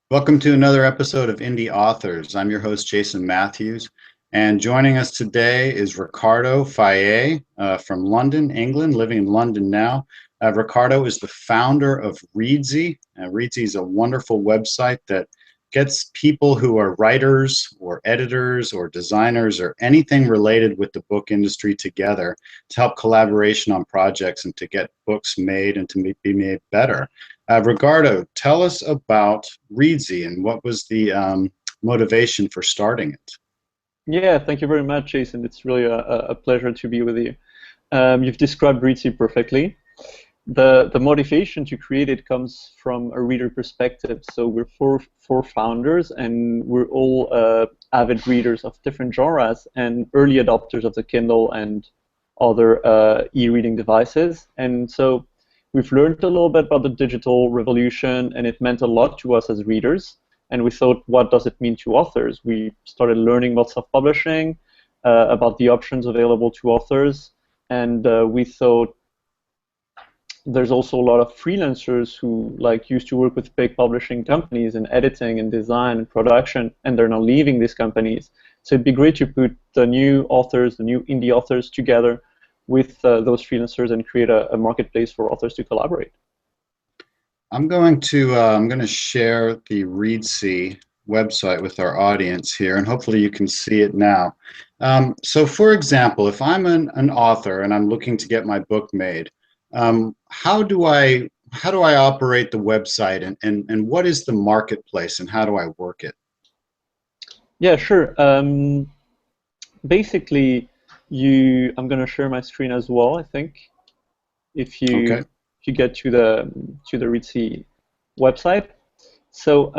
Welcome to another episode of Indie Authors. I'm your host, Jason Matthews, and joining us today is Ricardo Faye from London, England, living in London now. Ricardo is the founder of Reedsy. Reedsy is a wonderful website that gets people who are writers or editors or designers or anything related with the book industry together to help collaboration on projects and to get books made and to be made better. Ricardo, tell us about Reedsy and what was the motivation for starting it? Yeah, thank you very much, Jason. It's really a pleasure to be with you. You've described Reedsy perfectly. The motivation to create it comes from a reader perspective. So we're four founders, and we're all avid readers of different genres and early adopters of the Kindle and other e-reading devices. And so we've learned a little bit about the digital revolution, and it meant a lot to us as readers. And we thought, what does it mean to authors? We started learning about self-publishing, about the options available to authors, and we thought there's also a lot of freelancers who used to work with big publishing companies in editing and design and production, and they're now leaving these companies. So it'd be great to put the new authors, the new indie authors together with those freelancers and create a marketplace for authors to collaborate. I'm going to share the Reedsy website with our audience here, and hopefully you can see it now. So, for example, if I'm an author and I'm looking to get my book made, how do I operate the website, and what is the marketplace, and how do I work it? Yeah, sure. Basically, I'm going to share my screen as well, I think. If Okay. you get to the Reedsy website, so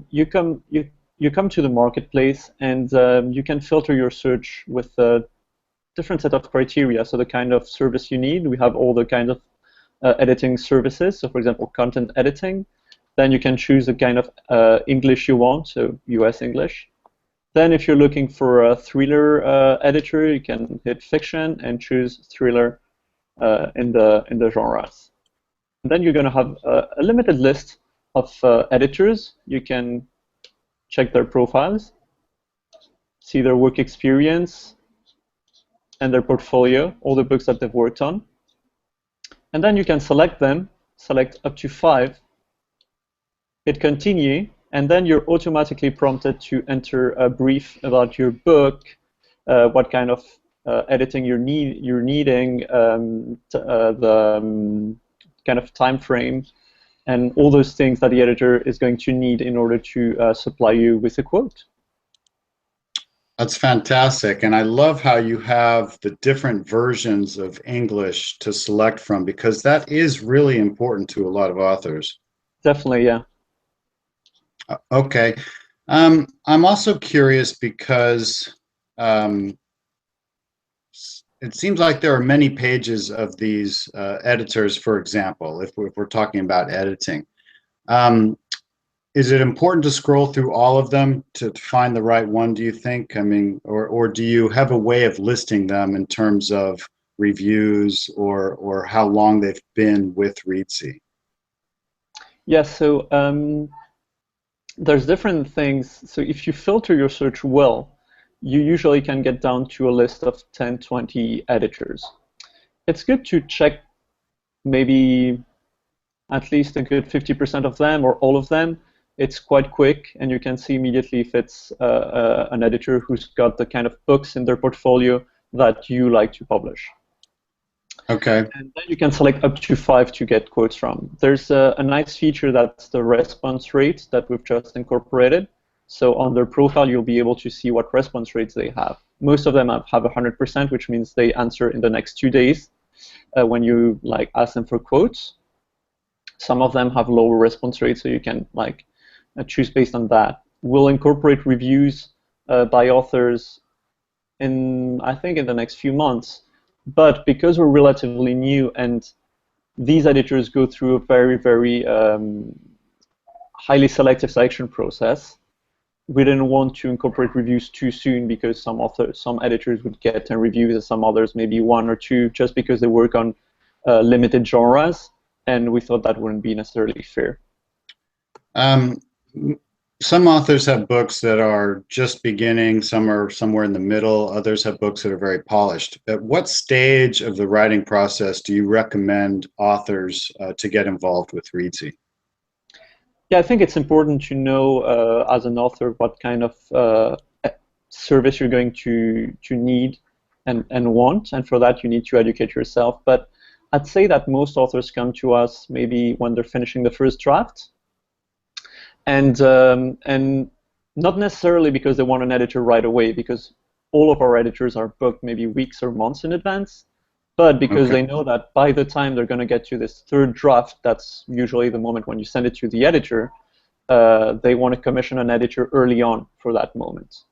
you come to the marketplace, and you can filter your search with a different set of criteria. So the kind of service you need, we have all the kind of editing services. So for example, content editing. Then you can choose the kind of English you want, so US English. Then if you're looking for a thriller editor, you can hit fiction and choose thriller in the genres. And then you're going to have a limited list of editors. You can check their profiles, see their work experience and their portfolio, all the books that they've worked on. And then you can select them, select up to 5, hit continue, and then you're automatically prompted to enter a brief about your book, what kind of editing you're needing, the kind of time frame, and all those things that the editor is going to need in order to supply you with a quote. That's fantastic. And I love how you have the different versions of English to select from, because that is really important to a lot of authors. Definitely, yeah. Okay. I'm also curious because it seems like there are many pages of these editors, for example, if we're talking about editing. Is it important to scroll through all of them to find the right one, do you think? I mean, or do you have a way of listing them in terms of reviews or how long they've been with Reedsy? Yeah, so there's different things. So if you filter your search well, you usually can get down to a list of 10, 20 editors. It's good to check maybe at least a good 50% of them or all of them. It's quite quick, and you can see immediately if it's an editor who's got the kind of books in their portfolio that you like to publish. Okay. And then you can select up to 5 to get quotes from. There's a nice feature that's the response rate that we've just incorporated. So on their profile, you'll be able to see what response rates they have. Most of them have 100%, which means they answer in the next 2 days when you ask them for quotes. Some of them have lower response rates, so you can choose based on that. We'll incorporate reviews by authors I think in the next few months. But because we're relatively new and these editors go through a very, very highly selective selection process, we didn't want to incorporate reviews too soon, because some editors would get 10 reviews and some others maybe 1 or 2, just because they work on limited genres, and we thought that wouldn't be necessarily fair. Um, some authors have books that are just beginning, some are somewhere in the middle, others have books that are very polished. At what stage of the writing process do you recommend authors to get involved with Reedsy? Yeah, I think it's important to know as an author what kind of service you're going to need and want, and for that you need to educate yourself. But I'd say that most authors come to us maybe when they're finishing the first draft, and not necessarily because they want an editor right away, because all of our editors are booked maybe weeks or months in advance, but because Okay. they know that by the time they're going to get to this third draft, that's usually the moment when you send it to the editor, they want to commission an editor early on for that moment.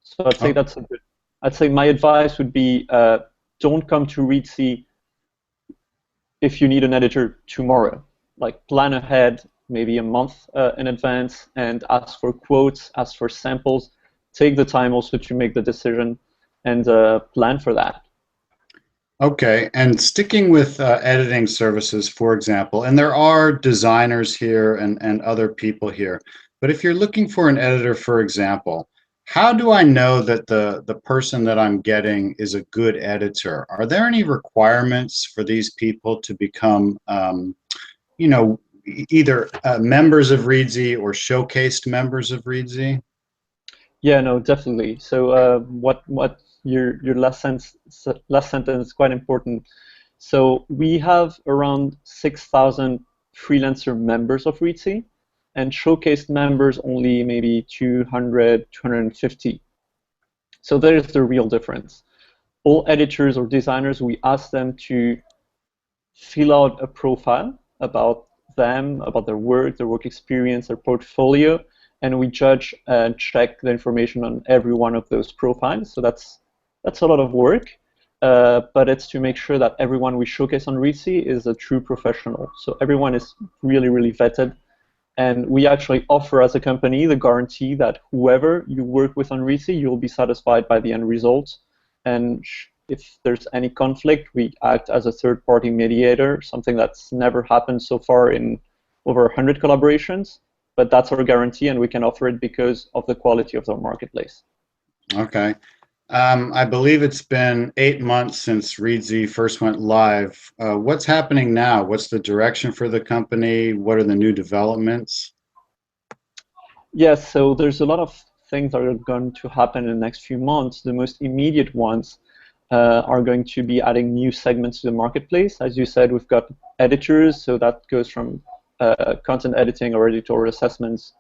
So I'd say Oh, that's a good. I'd say my advice would be don't come to Reedsy if you need an editor tomorrow. Like plan ahead, maybe a month in advance, and ask for quotes, ask for samples. Take the time also to make the decision and plan for that. okay. And sticking with editing services, for example, and there are designers here and other people here, but if you're looking for an editor, for example, how do I know that the person that I'm getting is a good editor? Are there any requirements for these people to become, you know, either members of Reedsy or showcased members of Reedsy? Yeah, no, definitely. So what your last sentence is quite important. So we have around 6,000 freelancer members of Reedsy, and showcased members only maybe 200, 250. So there's the real difference. All editors or designers, we ask them to fill out a profile about them, about their work experience, their portfolio, and we judge and check the information on every one of those profiles. So that's a lot of work, but it's to make sure that everyone we showcase on Reedsy is a true professional. So everyone is really, really vetted, and we actually offer as a company the guarantee that whoever you work with on Reedsy, you'll be satisfied by the end result. And if there's any conflict, we act as a third-party mediator, something that's never happened so far in over 100 collaborations. But that's our guarantee, and we can offer it because of the quality of our marketplace. Okay. I believe it's been 8 months since Reedsy first went live. What's happening now? What's the direction for the company? What are the new developments? Yes, so there's a lot of things that are going to happen in the next few months. The most immediate ones are going to be adding new segments to the marketplace. As you said, we've got editors, so that goes from content editing or editorial assessments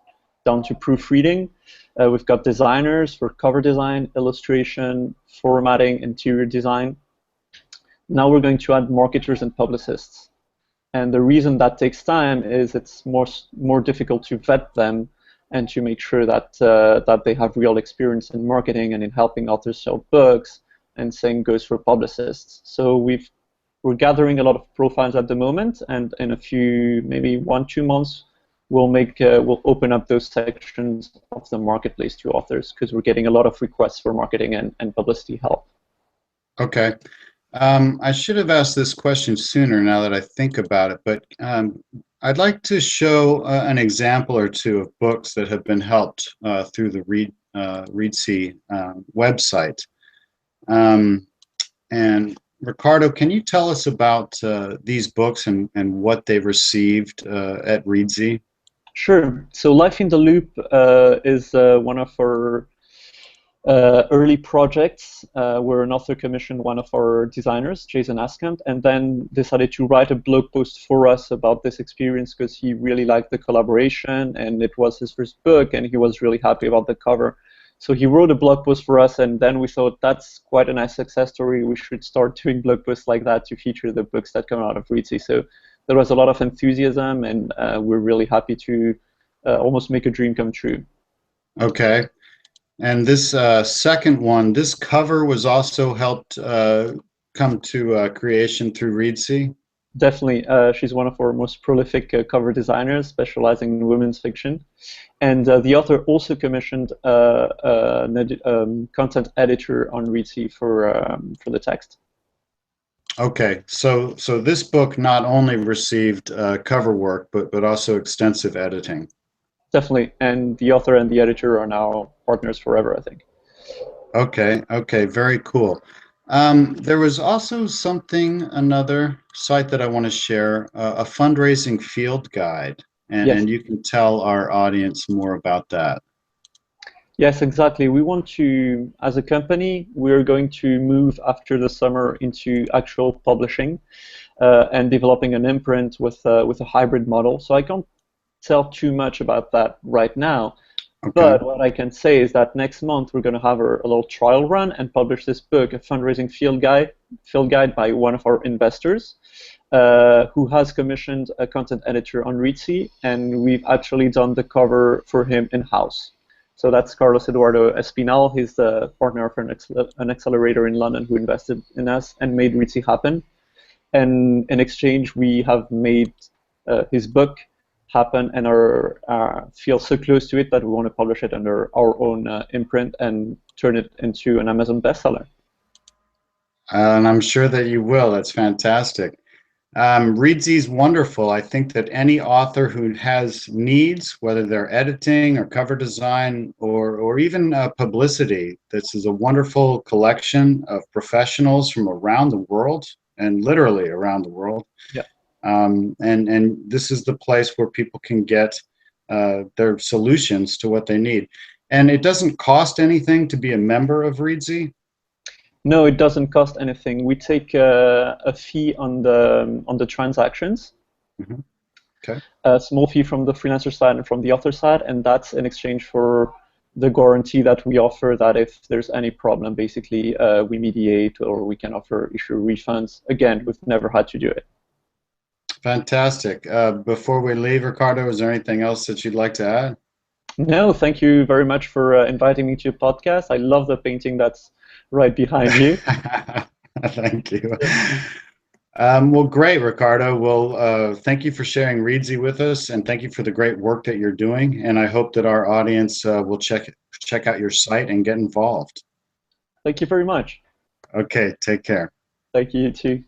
down to proofreading. We've got designers for cover design, illustration, formatting, interior design. Now we're going to add marketers and publicists. And the reason that takes time is it's more difficult to vet them and to make sure that that they have real experience in marketing and in helping authors sell books. And same goes for publicists. So we're gathering a lot of profiles at the moment, and in a few, maybe 1-2 months, we'll open up those sections of the marketplace to authors because we're getting a lot of requests for marketing and publicity help. Okay. I should have asked this question sooner now that I think about it, but I'd like to show an example or two of books that have been helped through the Reedsy website. Um, and Ricardo, can you tell us about these books and what they've received at Reedsy? Sure. So Life in the Loop is one of our early projects where an author commissioned one of our designers, Jason Askamp, and then decided to write a blog post for us about this experience because he really liked the collaboration and it was his first book and he was really happy about the cover. So he wrote a blog post for us, and then we thought that's quite a nice success story. We should start doing blog posts like that to feature the books that come out of Reedsy. So there was a lot of enthusiasm, and we're really happy to almost make a dream come true. Okay. And this second one, this cover was also helped come to creation through Reedsy. Definitely, she's one of our most prolific cover designers, specializing in women's fiction. And the author also commissioned an content editor on Reedsy for the text. Okay, so this book not only received cover work, but also extensive editing. Definitely. And the author and the editor are now partners forever, I think. Okay, okay, very cool. There was also another site that I want to share, a fundraising field guide, Yes. and you can tell our audience more about that. Yes, exactly. We want to, as a company, we're going to move after the summer into actual publishing and developing an imprint with a hybrid model. So I can't tell too much about that right now. Okay. But what I can say is that next month we're going to have a little trial run and publish this book, a fundraising field guide by one of our investors, who has commissioned a content editor on Reedsy, and we've actually done the cover for him in-house. So that's Carlos Eduardo Espinal. He's the partner of an accelerator in London who invested in us and made Reedsy happen. And in exchange, we have made his book happen and feel so close to it that we want to publish it under our own imprint and turn it into an Amazon bestseller. And I'm sure that you will. That's fantastic. Reedsy is wonderful. I think that any author who has needs, whether they're editing or cover design or even publicity, this is a wonderful collection of professionals from around the world and literally around the world. Yeah. And this is the place where people can get their solutions to what they need. And it doesn't cost anything to be a member of Reedsy. No, it doesn't cost anything. We take a fee on the transactions, Mm-hmm. Okay. a small fee from the freelancer side and from the author side, and that's in exchange for the guarantee that we offer that if there's any problem, basically, we mediate or we can issue refunds. Again, we've never had to do it. Fantastic. Before we leave, Ricardo, is there anything else that you'd like to add? No, thank you very much for inviting me to your podcast. I love the painting that's right behind you. Thank you. Well, great, Ricardo. Well, thank you for sharing Reedsy with us, and thank you for the great work that you're doing. And I hope that our audience will check out your site and get involved. Thank you very much. Okay, take care. Thank you too.